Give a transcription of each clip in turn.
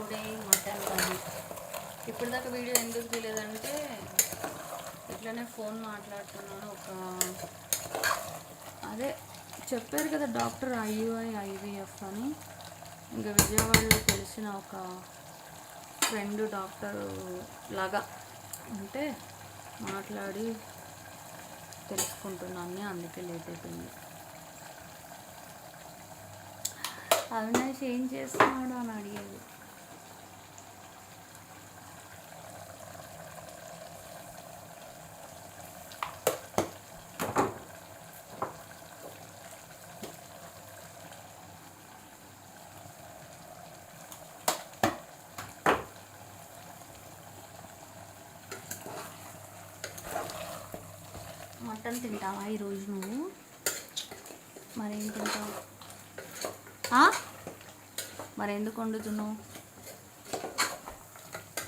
Today mutton curry. ఇప్పుడు దాకా video ఎందుకు తీయలేదంటే ఇట్లనే ఫోన్ మాట్లాడుతున్నాను. అదే చెప్పారు కదా డాక్టర్ IUI IVF అని. ఇంకా విజయవాడలో తెలిసిన ఒక ఫ్రెండ్ డాక్టర్ లాగా అంటే మాట్లాడి తెలుసుకుంటున్నాను, అందుకే లేట్ అయిపోయింది. అవినాష్ ఏం చేస్తున్నాడు అని అడిగేది. మటన్ తింటావా ఈరోజు నువ్వు? మరేం తింటావు? మరెందుకు వండుతున్నావు?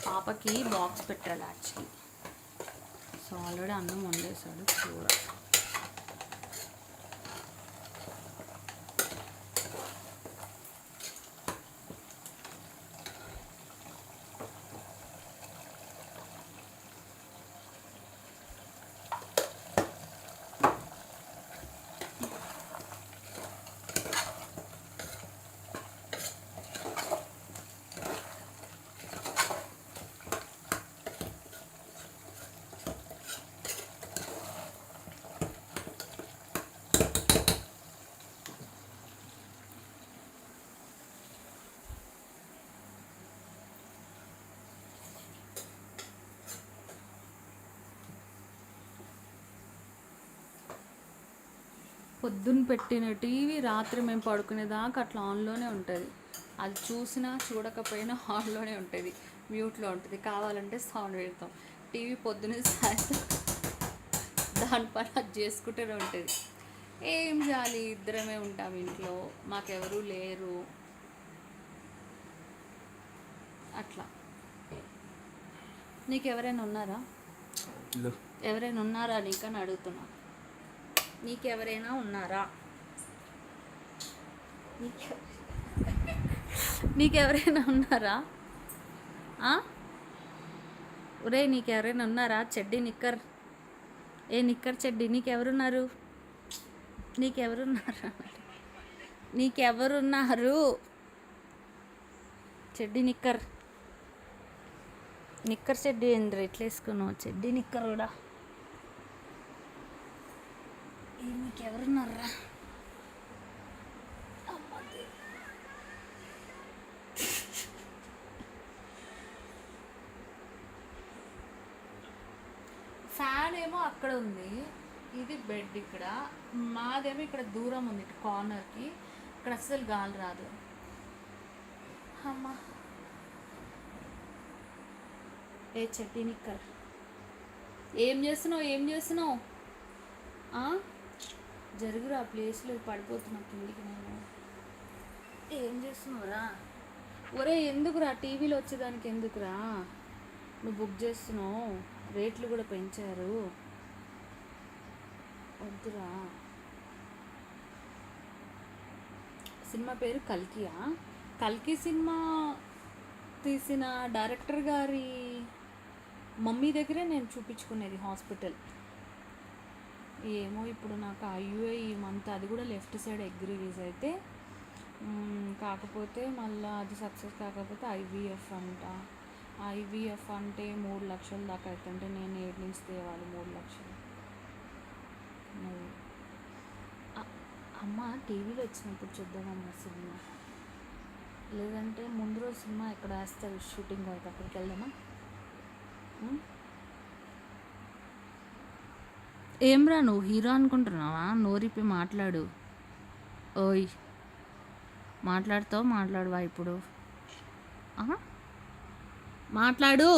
పాపకి బాక్స్ పెట్టాలి యాక్చువల్లీ. సో ఆల్రెడీ అన్నం వండేసాడు కూర. పొద్దున్న పెట్టిన టీవీ రాత్రి మేము పడుకునేదాకా అట్లా ఆన్లోనే ఉంటుంది. అది చూసినా చూడకపోయినా ఆన్లోనే ఉంటుంది, మ్యూట్లో ఉంటుంది. కావాలంటే సౌండ్ పెడతాం. టీవీ పొద్దున్న సాయంత్రం దాని పని అది చేసుకుంటూనే ఉంటుంది. ఏం చేయాలి, ఇద్దరమే ఉంటాం ఇంట్లో, మాకెవరూ లేరు. అట్లా నీకెవరైనా ఉన్నారా? ఎవరైనా ఉన్నారా నీకని అడుగుతున్నా. నీకెవరైనా ఉన్నారా? నీకెవరైనా ఉన్నారా? ఒరే నీకెవరైనా ఉన్నారా? చెడ్డీ నిక్కర్ నిక్కర్ చెడ్డీ నీకెవరున్నారు? నీకెవరున్నారు? చెడ్డీ నిక్కర్ చెడ్డీ ఏంద్ర ఎట్లా వేసుకున్నావు? చెడ్డీ నిక్కర్ కూడా నీకెవరున్నారా? ఫ్యాన్ ఏమో అక్కడ ఉంది, ఇది బెడ్ ఇక్కడ, మాదేమో ఇక్కడ దూరం ఉంది కార్నర్కి. ఇక్కడ అస్సలు గాలి రాదు. అమ్మా చెడ్డీ నిక్కర్ ఏం చేస్తున్నావు? జరుగురా ప్లేస్లో పడిపోతున్నా కిందికి. నేను ఏం చేస్తున్నావురా? ఒరే ఎందుకురా టీవీలో వచ్చేదానికి ఎందుకురా నువ్వు బుక్ చేస్తున్నావు? రేట్లు కూడా పెంచారు, వద్దురా. సినిమా పేరు కల్కియా? కల్కి సినిమా తీసిన డైరెక్టర్ గారి మమ్మీ దగ్గరే నేను చూపించుకునేది హాస్పిటల్. ఏమో ఇప్పుడు నాకు IUI ఈ మంత్, అది కూడా లెఫ్ట్ సైడ్ ఎగ్ రిలీజ్ అయితే, కాకపోతే మళ్ళీ అది సక్సెస్ కాకపోతే IVF అంట. IVF అంటే 3 లక్షల దాకా అవుతుంటే నేను ఏడు నుంచి తేవాలి 3 లక్షలు. అమ్మ టీవీలో వచ్చినప్పుడు చూద్దామమ్మ సినిమా, లేదంటే ముందు రోజు సినిమా ఎక్కడ వేస్తారు షూటింగ్ అయితే అక్కడికి వెళ్దామా? ఏమ్రా నువ్వు హీరో అనుకుంటున్నావా? నోరిపి మాట్లాడు. ఓయ్ మాట్లాడువా ఇప్పుడు? మాట్లాడు.